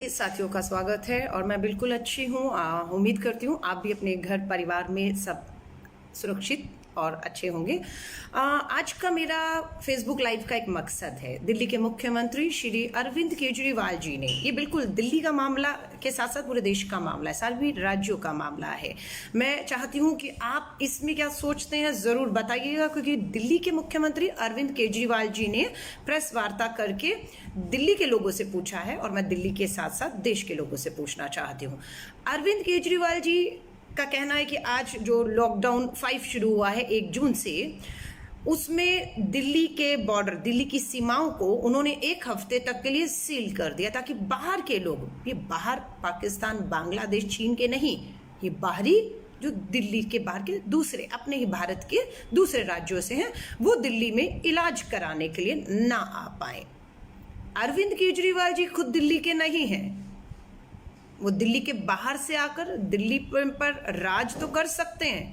साथियों का स्वागत है और मैं बिल्कुल अच्छी हूँ। उम्मीद करती हूँ आप भी अपने घर परिवार में सब सुरक्षित और अच्छे होंगे। आज का मेरा फेसबुक लाइव का एक मकसद है। दिल्ली के मुख्यमंत्री श्री अरविंद केजरीवाल जी ने, ये बिल्कुल दिल्ली का मामला के साथ साथ पूरे देश का मामला है, सभी राज्यों का मामला है। मैं चाहती हूँ कि आप इसमें क्या सोचते हैं ज़रूर बताइएगा, क्योंकि दिल्ली के मुख्यमंत्री अरविंद केजरीवाल जी ने प्रेस वार्ता करके दिल्ली के लोगों से पूछा है और मैं दिल्ली के साथ साथ देश के लोगों से पूछना चाहती हूँ। अरविंद केजरीवाल जी का कहना है कि आज जो लॉकडाउन 5 शुरू हुआ है 1 जून से, उसमें दिल्ली के बॉर्डर, दिल्ली की सीमाओं को उन्होंने 1 हफ्ते तक के लिए सील कर दिया, ताकि बाहर के लोग, ये बाहर पाकिस्तान, बांग्लादेश, चीन के नहीं, ये बाहरी जो दिल्ली के बाहर के दूसरे अपने ही भारत के दूसरे राज्यों से हैं, वो दिल्ली में इलाज कराने के लिए ना आ पाए। अरविंद केजरीवाल जी खुद दिल्ली के नहीं हैं, वो दिल्ली के बाहर से आकर दिल्ली पर राज तो कर सकते हैं,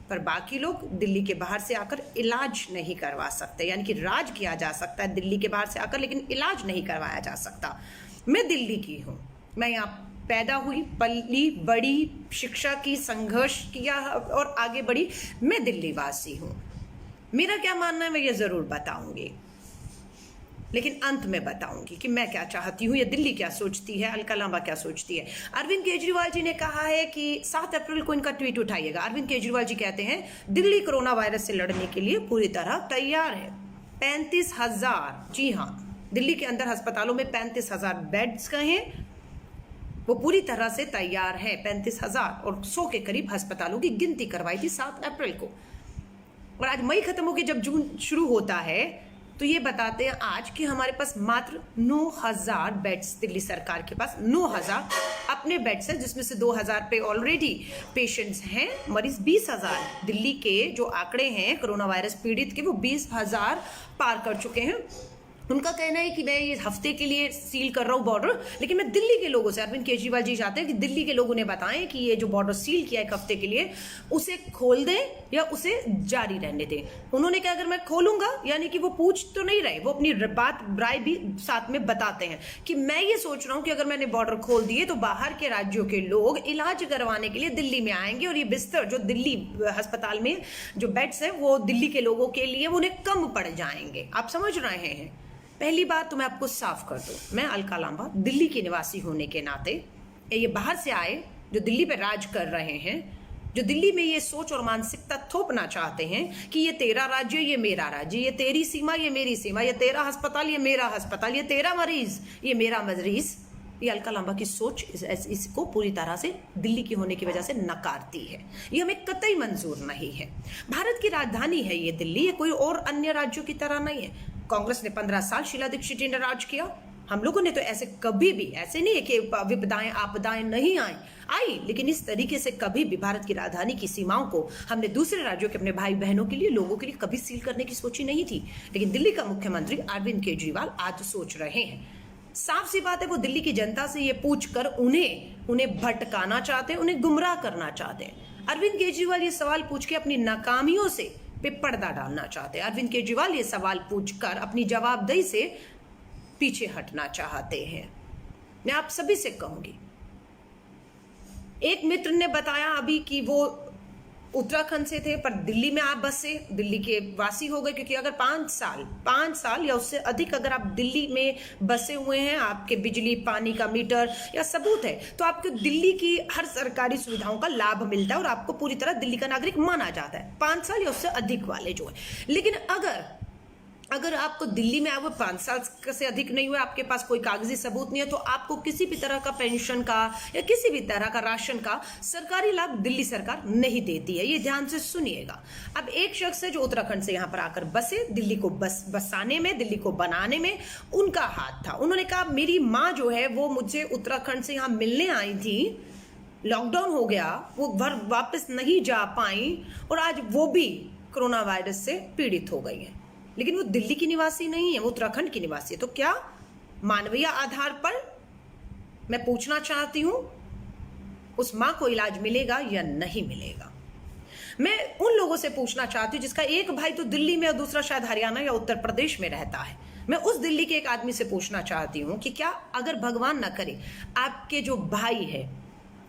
पर बाकी लोग दिल्ली के बाहर से आकर इलाज नहीं करवा सकते। यानी कि राज किया जा सकता है दिल्ली के बाहर से आकर, लेकिन इलाज नहीं करवाया जा सकता। मैं दिल्ली की हूँ, मैं यहाँ पैदा हुई, पली बड़ी, शिक्षा की, संघर्ष किया और आगे बढ़ी। मैं दिल्ली वासी हूँ। मेरा क्या मानना है मैं ये ज़रूर बताऊंगी, लेकिन अंत में बताऊंगी कि मैं क्या चाहती हूँ या दिल्ली क्या सोचती है, अलका लांबा क्या सोचती है। अरविंद केजरीवाल जी ने कहा है कि 7 अप्रैल को इनका ट्वीट उठाइएगा। अरविंद केजरीवाल जी कहते हैं दिल्ली कोरोना वायरस से लड़ने के लिए पूरी तरह तैयार है। 35,000, जी हाँ, दिल्ली के अंदर अस्पतालों में 35,000 बेड्स का हैं, वो पूरी तरह से तैयार है। 35,000 और 100 के करीब अस्पतालों की गिनती करवाई थी 7 अप्रैल को। और आज मई खत्म होकर जब जून शुरू होता है, तो ये बताते हैं आज कि हमारे पास मात्र 9,000 बेड्स, दिल्ली सरकार के पास 9,000 अपने बेड्स हैं, जिसमें से 2,000 पे ऑलरेडी पेशेंट्स हैं, मरीज 20,000। दिल्ली के जो आंकड़े हैं कोरोना वायरस पीड़ित के, वो 20,000 पार कर चुके हैं। उनका कहना है कि मैं ये हफ्ते के लिए सील कर रहा हूँ बॉर्डर, लेकिन मैं दिल्ली के लोगों से, अरविंद केजरीवाल जी चाहते हैं कि दिल्ली के लोगों ने बताएं कि ये जो बॉर्डर सील किया 1 हफ्ते के लिए, उसे खोल दें या उसे जारी रहने दें। उन्होंने कहा अगर मैं खोलूंगा, यानी कि वो पूछ तो नहीं रहे, वो अपनी बात राय भी साथ में बताते हैं कि मैं ये सोच रहा हूँ कि अगर मैंने बॉर्डर खोल दिए तो बाहर के राज्यों के लोग इलाज करवाने के लिए दिल्ली में आएंगे और ये बिस्तर जो दिल्ली अस्पताल में जो बेड्स हैं वो दिल्ली के लोगों के लिए उन्हें कम पड़ जाएंगे। आप समझ रहे हैं? पहली बात तो मैं आपको साफ कर दूं, मैं अलका लांबा दिल्ली की निवासी होने के नाते, ये बाहर से आए जो दिल्ली पे राज कर रहे हैं, जो दिल्ली में ये सोच और मानसिकता थोपना चाहते हैं कि ये तेरा राज्य, ये मेरा राज्य, ये तेरी सीमा, ये मेरी सीमा, ये तेरा अस्पताल, ये मेरा अस्पताल, ये तेरा मरीज, ये मेरा मरीज, ये अलका लांबा की सोच इसको पूरी तरह से दिल्ली की होने की वजह से नकारती है। ये हमें कतई मंजूर नहीं है। भारत की राजधानी है ये दिल्ली, ये कोई और अन्य राज्यों की तरह नहीं है। कांग्रेस ने 15 साल शीला दीक्षित जी ने राज किया, हम लोगों ने तो ऐसे कभी भी, ऐसे नहीं है कि विपदाएं आपदाएं नहीं आई, लेकिन इस तरीके से कभी भी भारत की राजधानी की सीमाओं को हमने दूसरे राज्यों के अपने भाई बहनों के लिए, लोगों के लिए कभी सील करने की सोची नहीं थी। लेकिन दिल्ली का मुख्यमंत्री अरविंद केजरीवाल आज सोच रहे हैं। साफ सी बात है, वो दिल्ली की जनता से ये पूछकर उन्हें भटकाना चाहते हैं, उन्हें गुमराह करना चाहते हैं। अरविंद केजरीवाल ये सवाल पूछ के अपनी नाकामियों से पे पर्दा डालना चाहते हैं। अरविंद केजरीवाल ये सवाल पूछकर अपनी जवाबदेही से पीछे हटना चाहते हैं। मैं आप सभी से कहूंगी, एक मित्र ने बताया अभी कि वो उत्तराखंड से थे, पर दिल्ली में आप बसे, दिल्ली के वासी हो गए, क्योंकि अगर 5 साल या उससे अधिक अगर आप दिल्ली में बसे हुए हैं, आपके बिजली पानी का मीटर या सबूत है, तो आपको दिल्ली की हर सरकारी सुविधाओं का लाभ मिलता है और आपको पूरी तरह दिल्ली का नागरिक माना जाता है, 5 साल या उससे अधिक वाले जो है। लेकिन अगर आपको दिल्ली में आए 5 साल से अधिक नहीं हुए, आपके पास कोई कागजी सबूत नहीं है, तो आपको किसी भी तरह का पेंशन का या किसी भी तरह का राशन का सरकारी लाभ दिल्ली सरकार नहीं देती है। ये ध्यान से सुनिएगा। अब एक शख्स है जो उत्तराखंड से यहाँ पर आकर बसे, दिल्ली को बसाने में, दिल्ली को बनाने में उनका हाथ था। उन्होंने कहा मेरी माँ जो है वो मुझे उत्तराखंड से यहाँ मिलने आई थी, लॉकडाउन हो गया, वो घर वापस नहीं जा पाई और आज वो भी कोरोना वायरस से पीड़ित हो गई है। लेकिन वो दिल्ली की निवासी नहीं है, वो उत्तराखंड की निवासी है। तो क्या मानवीय आधार पर मैं पूछना चाहती हूं, उस मां को इलाज मिलेगा या नहीं मिलेगा? मैं उन लोगों से पूछना चाहती हूँ जिसका एक भाई तो दिल्ली में और दूसरा शायद हरियाणा या उत्तर प्रदेश में रहता है। मैं उस दिल्ली के एक आदमी से पूछना चाहती हूं कि क्या अगर भगवान ना करे आपके जो भाई है,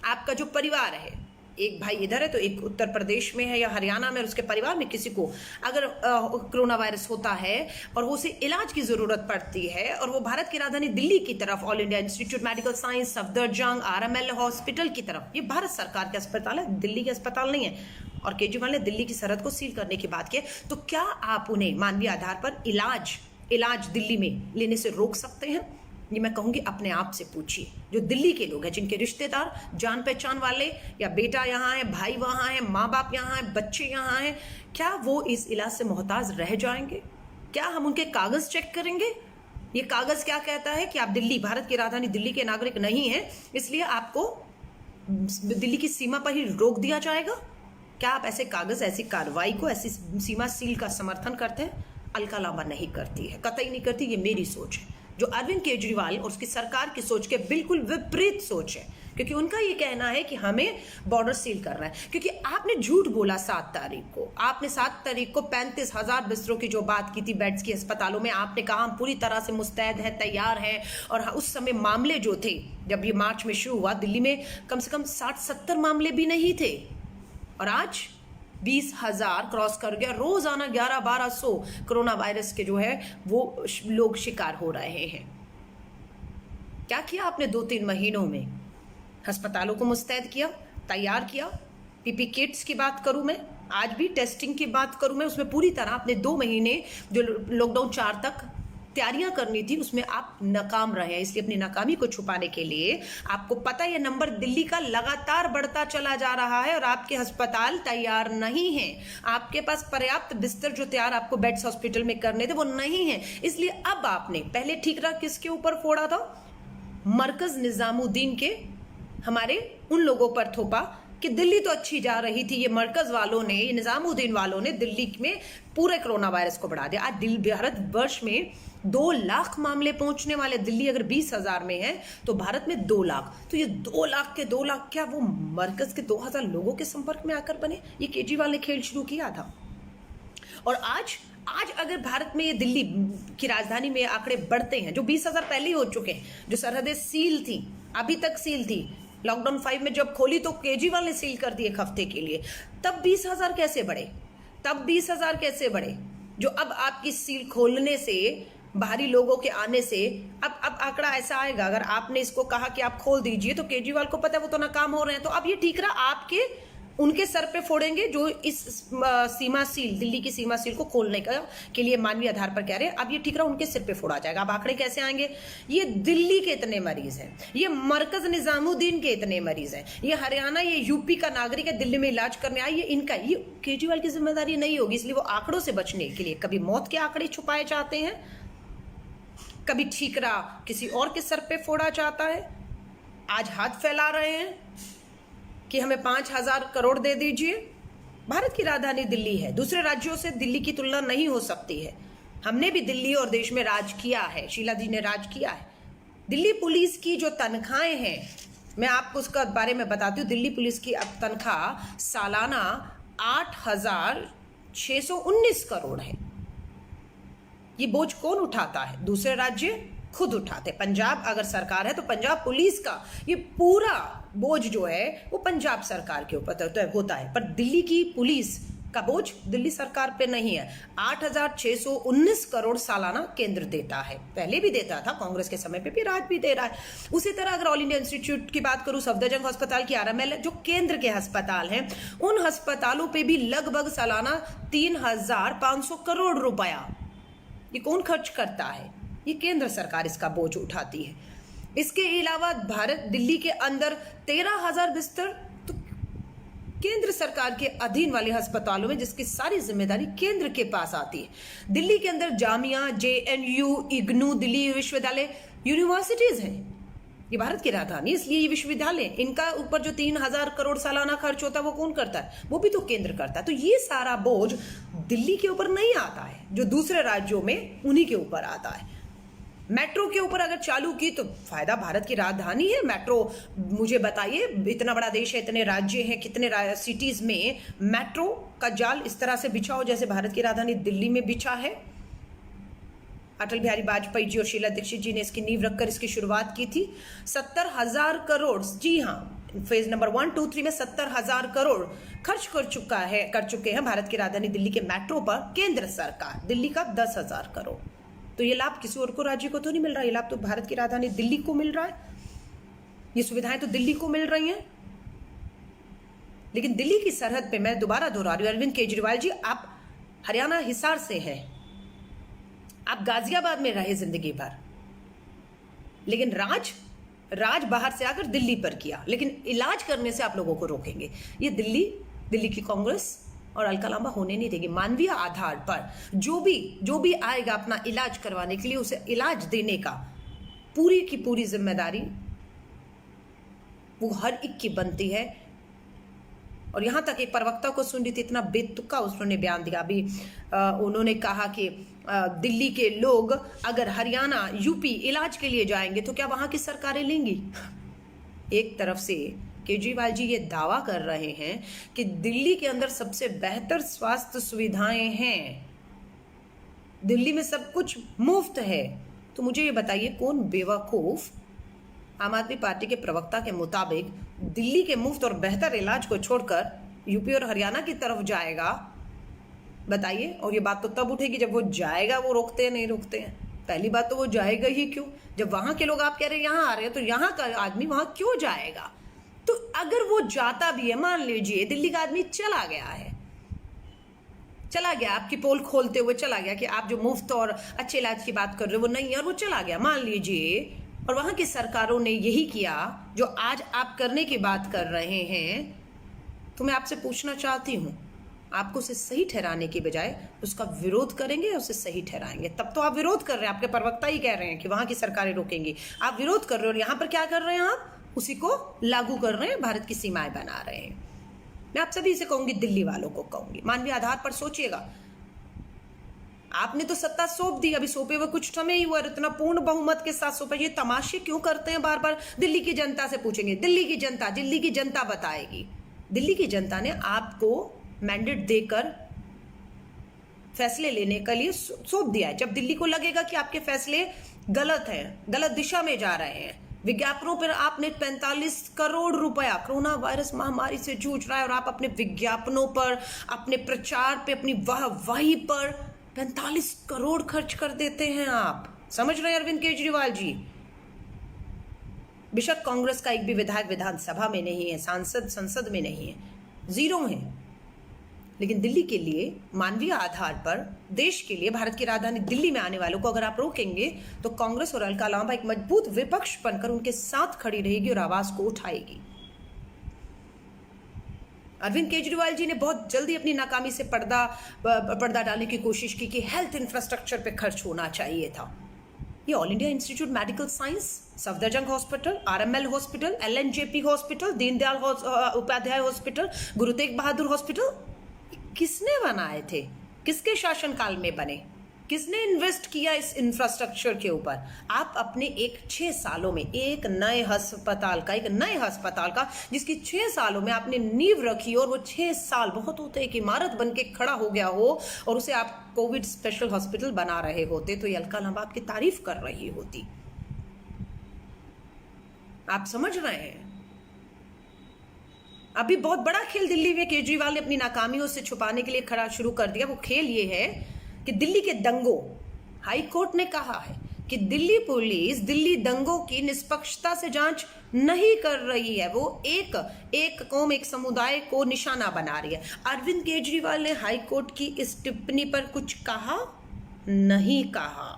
आपका जो परिवार है, एक भाई इधर है तो एक उत्तर प्रदेश में है या हरियाणा में, और उसके परिवार में किसी को अगर कोरोना वायरस होता है और वो उसे इलाज की जरूरत पड़ती है और वो भारत की राजधानी दिल्ली की तरफ all India institute medical science, Safdarjung, RML hospital की तरफ, ये भारत सरकार के अस्पताल है, दिल्ली के अस्पताल नहीं है, और केजरीवाल ने दिल्ली की सरहद को सील करने की बात की, तो क्या आप उन्हें मानवीय आधार पर इलाज दिल्ली में लेने से रोक सकते हैं? ये मैं कहूंगी अपने आप से पूछिए। जो दिल्ली के लोग हैं, जिनके रिश्तेदार, जान पहचान वाले, या बेटा यहाँ है, भाई वहाँ है, माँ बाप यहाँ है, बच्चे यहाँ हैं, क्या वो इस इलाज से मोहताज रह जाएंगे? क्या हम उनके कागज चेक करेंगे? ये कागज क्या कहता है कि आप दिल्ली, भारत की राजधानी दिल्ली के नागरिक नहीं है, इसलिए आपको दिल्ली की सीमा पर ही रोक दिया जाएगा? क्या आप ऐसे कागज, ऐसी कार्रवाई को, ऐसी सीमा सील का समर्थन करते हैं? अलका लांबा नहीं करती है, कतई नहीं करती। ये मेरी सोच है, जो अरविंद केजरीवाल और उसकी सरकार की सोच के बिल्कुल विपरीत सोच है, क्योंकि उनका ये कहना है कि हमें बॉर्डर सील करना है। क्योंकि आपने झूठ बोला 7 तारीख को, आपने 7 तारीख को 35,000 बिस्तरों की जो बात की थी बेड्स की अस्पतालों में, आपने कहा हम पूरी तरह से मुस्तैद है, तैयार है, और उस समय मामले जो थे, जब ये मार्च में शुरू हुआ, दिल्ली में कम से कम 60-70 मामले भी नहीं थे, और आज 20,000 क्रॉस कर गया। रोजाना 1100-1200 कोरोना वायरस के जो है वो लोग शिकार हो रहे हैं। क्या किया आपने 2-3 महीनों में? अस्पतालों को मुस्तैद किया, तैयार किया। पीपी किट्स की बात करूं मैं, आज भी टेस्टिंग की बात करूं मैं, उसमें पूरी तरह आपने 2 महीने जो लॉकडाउन 4 तक तैयारियां करनी थी, उसमें आप नाकाम रहे हैं। इसलिए अपनी नाकामी को छुपाने के लिए, आपको पता है ये नंबर दिल्ली का लगातार बढ़ता चला जा रहा है और आपके अस्पताल तैयार नहीं है, आपके पास पर्याप्त बिस्तर जो तैयार आपको बेड्स हॉस्पिटल में करने थे वो नहीं है। इसलिए अब आपने पहले ठीकरा किसके ऊपर फोड़ा था? मरकज निजामुद्दीन के, हमारे उन लोगों पर थोपा कि दिल्ली तो अच्छी जा रही थी, ये मरकज वालों ने, ये निजामुद्दीन वालों ने दिल्ली में पूरे कोरोना वायरस को बढ़ा दिया। आज भारत वर्ष में 2 लाख मामले पहुंचने वाले, दिल्ली अगर 20,000 में है तो भारत में 2 लाख, तो ये 2 लाख के 2 लाख क्या वो मरकज के 2,000 लोगों के संपर्क में आकर बने? ये केजरीवाल ने खेल शुरू किया था। और आज अगर भारत में, ये दिल्ली की राजधानी में आंकड़े बढ़ते हैं, जो 20,000 पहले ही हो चुके हैं, जो सरहदें सील थी, अभी तक सील थी, लॉकडाउन 5 में जब खोली तो केजरीवाल ने सील कर दी 1 हफ्ते के लिए, तब 20,000 कैसे बढ़े? जो अब आपकी सील खोलने से, बाहरी लोगों के आने से, अब आंकड़ा ऐसा आएगा, अगर आपने इसको कहा कि आप खोल दीजिए तो केजरीवाल को पता है वो तो नाकाम हो रहे हैं, तो अब ये ठीकरा आपके उनके सर पे फोड़ेंगे जो इस सीमा सील, दिल्ली की सीमा सील को खोलने के लिए मानवीय आधार पर कह रहे हैं। अब ये ठीकरा उनके सिर पे फोड़ा जाएगा। अब आंकड़े कैसे आएंगे? ये दिल्ली के इतने मरीज हैं, ये मरकज निजामुद्दीन के इतने मरीज हैं, ये हरियाणा, ये यूपी का नागरिक है, दिल्ली में इलाज करने आए, ये इनका, ये केजरीवाल की जिम्मेदारी नहीं होगी। इसलिए वो आंकड़ों से बचने के लिए कभी मौत के आंकड़े छुपाए जाते हैं, कभी ठीकरा किसी और के सर पे फोड़ा जाता है। आज हाथ फैला रहे हैं कि हमें 5,000 करोड़ दे दीजिए। भारत की राजधानी दिल्ली है, दूसरे राज्यों से दिल्ली की तुलना नहीं हो सकती है। हमने भी दिल्ली और देश में राज किया है, शीला जी ने राज किया है। दिल्ली पुलिस की जो तनख्वाहें हैं, मैं आपको उसका बारे में बताती हूँ। दिल्ली पुलिस की अब तनख्वाह सालाना 8,619 करोड़ है। ये बोझ कौन उठाता है? दूसरे राज्य खुद उठाते। पंजाब अगर सरकार है तो पंजाब पुलिस का ये पूरा बोझ जो है वो पंजाब सरकार के ऊपर होता है, पर दिल्ली की पुलिस का बोझ दिल्ली सरकार पे नहीं है। 8,619 करोड़ सालाना केंद्र देता है, पहले भी देता था, कांग्रेस के समय पे भी, आज भी दे रहा है। उसी तरह अगर ऑल इंडिया इंस्टीट्यूट की बात करूं, सफदरजंग अस्पताल की RML जो केंद्र के अस्पताल हैं, उन अस्पतालों पे भी लगभग सालाना 3,500 करोड़ रुपया ये कौन खर्च करता है? ये केंद्र सरकार इसका बोझ उठाती है। इसके अलावा भारत, दिल्ली के अंदर 13,000 बिस्तर तो केंद्र सरकार के अधीन वाले अस्पतालों में, जिसकी सारी जिम्मेदारी केंद्र के पास आती है। दिल्ली के अंदर जामिया, JNU, इग्नू, दिल्ली विश्वविद्यालय, यूनिवर्सिटीज हैं। ये भारत की राजधानी, इसलिए ये विश्वविद्यालय, इनका ऊपर जो 3,000 करोड़ सालाना खर्च होता है वो कौन करता है? वो भी तो केंद्र करता है। तो ये सारा बोझ दिल्ली के ऊपर नहीं आता है, जो दूसरे राज्यों में उन्हीं के ऊपर आता है। मेट्रो के ऊपर अगर चालू की तो फायदा भारत की राजधानी है। मेट्रो, मुझे बताइए, इतना बड़ा देश है, इतने राज्य हैं, कितने सिटीज में मेट्रो का जाल इस तरह से बिछा हो जैसे भारत की राजधानी दिल्ली में बिछा है? अटल बिहारी वाजपेयी जी और शीला दीक्षित जी ने इसकी नींव रखकर इसकी शुरुआत की थी। 70,000 करोड़, जी हाँ, फेज नंबर 1, 2, 3 में 70,000 करोड़ खर्च कर चुके हैं भारत की राजधानी दिल्ली के मेट्रो पर केंद्र सरकार। दिल्ली का 10,000 करोड़। तो ये लाभ किसी और को, राज्य को तो नहीं मिल रहा, ये लाभ तो भारत की राजधानी दिल्ली को मिल रहा है, ये सुविधाएं तो दिल्ली को मिल रही हैं। लेकिन दिल्ली की सरहद पे, मैं दोबारा दोहरा रही हूं, अरविंद केजरीवाल जी, आप हरियाणा हिसार से हैं, आप गाजियाबाद में रहे जिंदगी भर, लेकिन राज बाहर से आकर दिल्ली पर किया, लेकिन इलाज करने से आप लोगों को रोकेंगे। ये दिल्ली की कांग्रेस और अलका लांबा होने नहीं देगी। मानवीय आधार पर जो भी आएगा अपना इलाज करवाने के लिए, उसे इलाज देने का पूरी की पूरी जिम्मेदारी वो हर एक की बनती है। और यहां तक एक प्रवक्ता को सुन रही थी, इतना बेतुका उसने बयान दिया। अभी उन्होंने कहा कि दिल्ली के लोग अगर हरियाणा, यूपी इलाज के लिए जाएंगे तो क्या वहां की सरकारें लेंगी? एक तरफ से केजरीवाल जी ये दावा कर रहे हैं कि दिल्ली के अंदर सबसे बेहतर स्वास्थ्य सुविधाएं हैं, दिल्ली में सब कुछ मुफ्त है। तो मुझे ये बताइए, कौन बेवकूफ आम आदमी पार्टी के प्रवक्ता के मुताबिक दिल्ली के मुफ्त और बेहतर इलाज को छोड़कर यूपी और हरियाणा की तरफ जाएगा? बताइए। और ये बात तो तब उठेगी जब वो जाएगा। वो रोकते हैं, नहीं रोकते हैं। पहली बात तो वो जाएगा ही क्यों? जब वहां के लोग, आप कह रहे हैं यहां आ रहे हैं, तो यहां का आदमी वहां क्यों जाएगा? तो अगर वो जाता भी है, मान लीजिए दिल्ली का आदमी चला गया, आपकी पोल खोलते हुए चला गया कि आप जो मुफ्त और अच्छे इलाज की बात कर रहे हो वो नहीं है, और वो चला गया, मान लीजिए, और वहां की सरकारों ने यही किया जो आज आप करने की बात कर रहे हैं, तो मैं आपसे पूछना चाहती हूं, आपको उसे सही ठहराने की बजाय उसका विरोध करेंगे या उसे सही ठहराएंगे? तब तो आप विरोध कर रहे हैं, आपके प्रवक्ता ही कह रहे हैं कि वहां की सरकारें रोकेंगी, आप विरोध कर रहे हो, और यहां पर क्या कर रहे हैं? आप उसी को लागू कर रहे हैं, भारत की सीमाएं बना रहे हैं। मैं आप सभी से कहूंगी, दिल्ली वालों को कहूंगी, मानवीय आधार पर सोचिएगा। आपने तो सत्ता सौंप दी, अभी सौंपे हुए कुछ समय ही हुआ, इतना पूर्ण बहुमत के साथ सौंपे। ये तमाशे क्यों करते हैं बार बार? दिल्ली की जनता से पूछेंगे, दिल्ली की जनता बताएगी। दिल्ली की जनता ने आपको मैंडेट देकर फैसले लेने के लिए सौंप दिया है। जब दिल्ली को लगेगा कि आपके फैसले गलत हैं, गलत दिशा में जा रहे हैं, विज्ञापनों पर आपने 45 करोड़ रुपया, कोरोना वायरस महामारी से जूझ रहा है, और आप अपने विज्ञापनों पर, अपने प्रचार पे, अपनी वाहवाही पर 45 करोड़ खर्च कर देते हैं। आप समझ रहे हैं अरविंद केजरीवाल जी? बेशक कांग्रेस का एक भी विधायक विधानसभा में नहीं है, सांसद संसद में नहीं है, 0 है, लेकिन दिल्ली के लिए मानवीय आधार पर, देश के लिए, भारत की राजधानी दिल्ली में आने वालों को अगर आप रोकेंगे तो कांग्रेस और अलका लांबा एक मजबूत विपक्ष बनकर उनके साथ खड़ी रहेगी और आवाज को उठाएगी। अरविंद केजरीवाल जी ने बहुत जल्दी अपनी नाकामी से पर्दा डालने की कोशिश की कि हेल्थ इंफ्रास्ट्रक्चर पे खर्च होना चाहिए था। ये all India institute medical science, Safdarjung hospital, RML hospital, LNJP hospital, Deendayal Upadhyay hospital, Guru Tegh बहादुर हॉस्पिटल किसने बनाए थे? किसके शासनकाल में बने? किसने इन्वेस्ट किया इस इंफ्रास्ट्रक्चर के ऊपर? आप अपने 6 सालों में एक नए अस्पताल का जिसकी 6 सालों में आपने नींव रखी और वो 6 साल बहुत होते एक इमारत बन के खड़ा हो गया हो, और उसे आप कोविड स्पेशल हॉस्पिटल बना रहे होते, तो ये अलका लांबा आपकी तारीफ कर रही होती। आप समझ रहे हैं? अभी बहुत बड़ा खेल दिल्ली में केजरीवाल ने अपनी नाकामियों से छुपाने के लिए खड़ा शुरू कर दिया। वो खेल ये है कि दिल्ली के दंगों, हाई कोर्ट ने कहा है कि दिल्ली पुलिस दिल्ली दंगों की निष्पक्षता से जांच नहीं कर रही है, वो एक कौम, एक समुदाय को निशाना बना रही है। अरविंद केजरीवाल ने हाई कोर्ट की इस टिप्पणी पर कुछ कहा? नहीं कहा।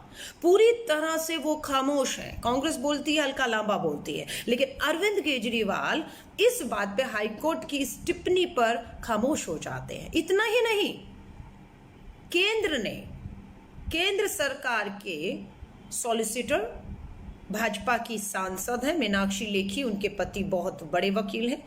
पूरी तरह से वो खामोश है। कांग्रेस बोलती है, अलका लांबा बोलती है, लेकिन अरविंद केजरीवाल इस बात पे हाई कोर्ट की इस टिप्पणी पर खामोश हो जाते हैं। इतना ही नहीं, केंद्र सरकार के सॉलिसिटर, भाजपा की सांसद है मीनाक्षी लेखी, उनके पति बहुत बड़े वकील हैं।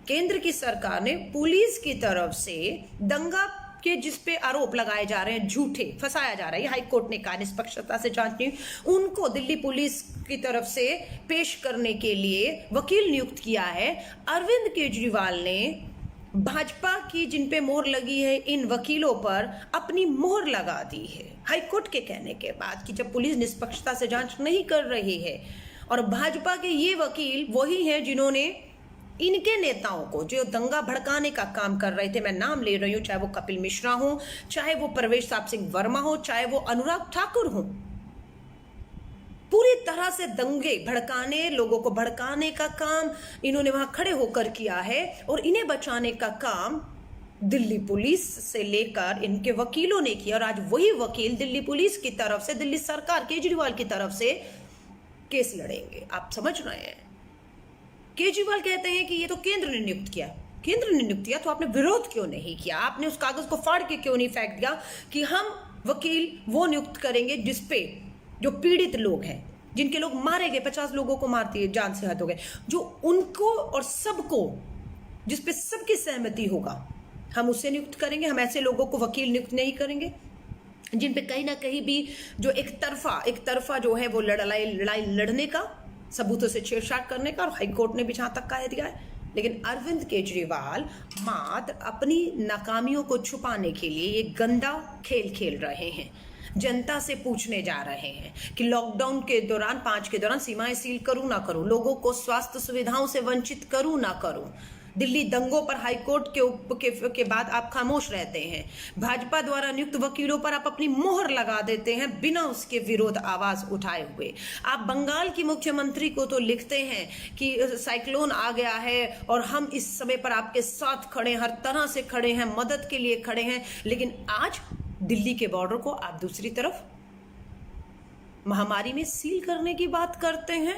केंद्र की सरकार ने पुलिस की तरफ से दंगा के जिस पे आरोप लगाए जा रहे हैं, झूठे, फंसाया जा रहा है, हाई कोर्ट ने कहा निष्पक्षता से जांच नहीं, उनको दिल्ली पुलिस की तरफ से पेश करने के लिए वकील नियुक्त किया है। अरविंद केजरीवाल ने भाजपा की जिन पे मोहर लगी है, इन वकीलों पर अपनी मोहर लगा दी है। हाईकोर्ट के कहने के बाद कि जब पुलिस निष्पक्षता से जांच नहीं कर रही है, और भाजपा के ये वकील वही हैं जिन्होंने इनके नेताओं को जो दंगा भड़काने का काम कर रहे थे, मैं नाम ले रही हूं, चाहे वो कपिल मिश्रा हो, चाहे वो प्रवेश साहब सिंह वर्मा हो, चाहे वो अनुराग ठाकुर हो, पूरी तरह से दंगे भड़काने, लोगों को भड़काने का काम इन्होंने वहां खड़े होकर किया है। और इन्हें बचाने का काम दिल्ली पुलिस से लेकर इनके वकीलों ने किया, और आज वही वकील दिल्ली पुलिस की तरफ से, दिल्ली सरकार केजरीवाल की तरफ से केस लड़ेंगे। आप समझ रहे हैं? केजरीवाल कहते हैं कि ये तो केंद्र ने नियुक्त किया। केंद्र ने नियुक्त किया तो आपने विरोध क्यों नहीं किया? आपने उस कागज को फाड़ के क्यों नहीं फेंक दिया कि हम वकील वो नियुक्त करेंगे जिसपे जो पीड़ित लोग हैं, जिनके लोग मारे गए, 50 लोगों को मार दिए, जान से हद हो गए, जो उनको और सबको, जिसपे सबकी सहमति होगा, हम उससे नियुक्त करेंगे। हम ऐसे लोगों को वकील नियुक्त नहीं करेंगे जिन पे कहीं ना कहीं भी जो एक तरफा जो है वो लड़ाई लड़ने का, सबूतों से छेड़छाड़ करने का, और हाईकोर्ट ने भी जहां तक कह दिया है। लेकिन अरविंद केजरीवाल मात्र अपनी नाकामियों को छुपाने के लिए ये गंदा खेल खेल रहे हैं। जनता से पूछने जा रहे हैं कि लॉकडाउन के दौरान 5 के दौरान सीमाएं सील करूं ना करूं, लोगों को स्वास्थ्य सुविधाओं से वंचित करूं ना करूं। दिल्ली दंगों पर हाईकोर्ट के बाद आप खामोश रहते हैं। भाजपा द्वारा नियुक्त वकीलों पर आप अपनी मोहर लगा देते हैं बिना उसके विरोध आवाज उठाए हुए। आप बंगाल की मुख्यमंत्री को तो लिखते हैं कि साइक्लोन आ गया है और हम इस समय पर आपके साथ खड़े हैं, हर तरह से खड़े हैं, मदद के लिए खड़े हैं। लेकिन आज दिल्ली के बॉर्डर को आप दूसरी तरफ महामारी में सील करने की बात करते हैं।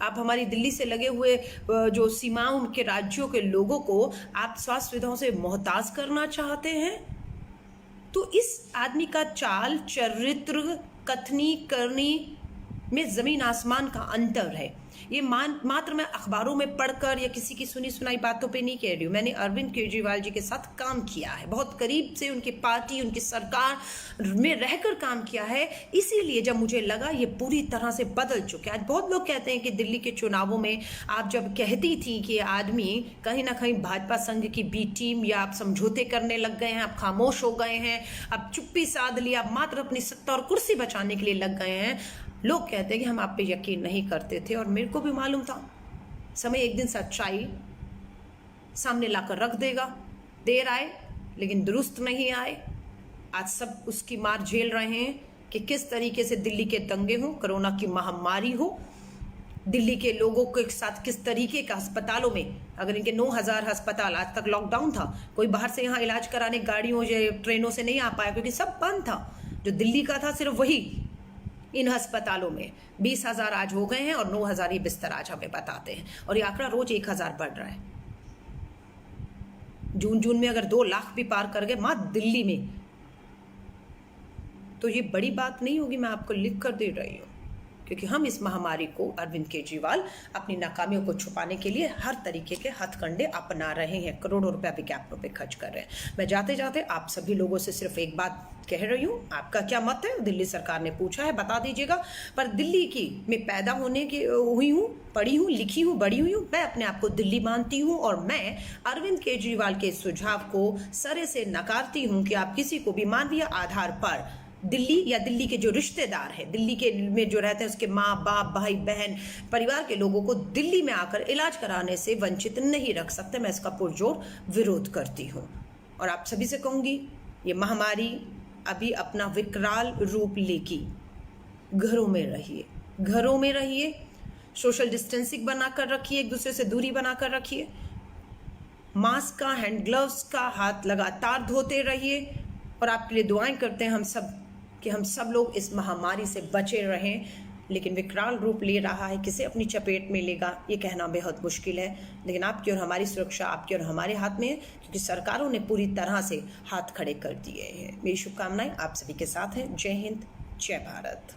आप हमारी दिल्ली से लगे हुए जो सीमाओं के राज्यों के लोगों को आप स्वास्थ्य सुविधाओं से मोहताज करना चाहते हैं। तो इस आदमी का चाल चरित्र, कथनी करनी में जमीन आसमान का अंतर है। ये मात्र मैं अखबारों में पढ़कर या किसी की सुनी सुनाई बातों पे नहीं कह रही हूँ। मैंने अरविंद केजरीवाल जी के साथ काम किया है, बहुत करीब से उनकी पार्टी, उनकी सरकार में रहकर काम किया है। इसीलिए जब मुझे लगा ये पूरी तरह से बदल चुके हैं। आज बहुत लोग कहते हैं कि दिल्ली के चुनावों में आप जब कहती थी कि आदमी कहीं ना कहीं भाजपा संघ की बी टीम, या आप समझौते करने लग गए हैं, आप खामोश हो गए हैं, अब चुप्पी साध लिया, आप मात्र अपनी सत्ता और कुर्सी बचाने के लिए लग गए हैं। लोग कहते हैं कि हम आप पे यकीन नहीं करते थे, और मेरे को भी मालूम था समय एक दिन सच्चाई सामने लाकर रख देगा। देर आए लेकिन दुरुस्त नहीं आए। आज सब उसकी मार झेल रहे हैं कि किस तरीके से दिल्ली के दंगे हो, कोरोना की महामारी हो, दिल्ली के लोगों के साथ किस तरीके का अस्पतालों में, अगर इनके 9000 अस्पताल, आज तक लॉकडाउन था, कोई बाहर से यहाँ इलाज कराने गाड़ियों या ट्रेनों से नहीं आ पाया क्योंकि सब बंद था। जो दिल्ली का था सिर्फ वही, इन अस्पतालों में 20,000 आज हो गए हैं और 9,000 ही बिस्तर आज हमें बताते हैं, और ये आंकड़ा रोज 1,000 बढ़ रहा है। जून में अगर 2 लाख भी पार कर गए मात्र दिल्ली में, तो ये बड़ी बात नहीं होगी। मैं आपको लिख कर दे रही हूँ, क्योंकि हम इस महामारी को, अरविंद केजरीवाल अपनी नाकामियों को छुपाने के लिए हर तरीके के हथकंडे अपना रहे हैं, करोड़ों रुपया विज्ञापनों पे खर्च कर रहे हैं। मैं जाते जाते आप सभी लोगों से सिर्फ एक बात कह रही हूँ, आपका क्या मत है? दिल्ली सरकार ने पूछा है, बता दीजिएगा। पर दिल्ली की मैं पैदा होने की हुई हूँ, पढ़ी हूँ, लिखी हूँ, बड़ी हुई हूँ, मैं अपने आप को दिल्ली मानती हूँ, और मैं अरविंद केजरीवाल के सुझाव को सरे से नकारती हूँ कि आप किसी को भी मानवीय आधार पर दिल्ली या दिल्ली के जो रिश्तेदार हैं, दिल्ली के में जो रहते हैं, उसके माँ बाप, भाई बहन, परिवार के लोगों को दिल्ली में आकर इलाज कराने से वंचित नहीं रख सकते। मैं इसका पुरजोर विरोध करती हूँ, और आप सभी से कहूँगी, ये महामारी अभी अपना विकराल रूप लेगी। घरों में रहिए, घरों में रहिए, सोशल डिस्टेंसिंग बनाकर रखिए, एक दूसरे से दूरी बनाकर रखिए, मास्क का, हैंड ग्लव्स का हाथ लगातार धोते रहिए, और आपके लिए दुआएं करते हैं हम सब कि हम सब लोग इस महामारी से बचे रहें। लेकिन विकराल रूप ले रहा है, किसे अपनी चपेट में लेगा ये कहना बेहद मुश्किल है। लेकिन आपकी और हमारी सुरक्षा आपके और हमारे हाथ में है, क्योंकि सरकारों ने पूरी तरह से हाथ खड़े कर दिए हैं। मेरी शुभकामनाएं आप सभी के साथ हैं। जय हिंद, जय भारत।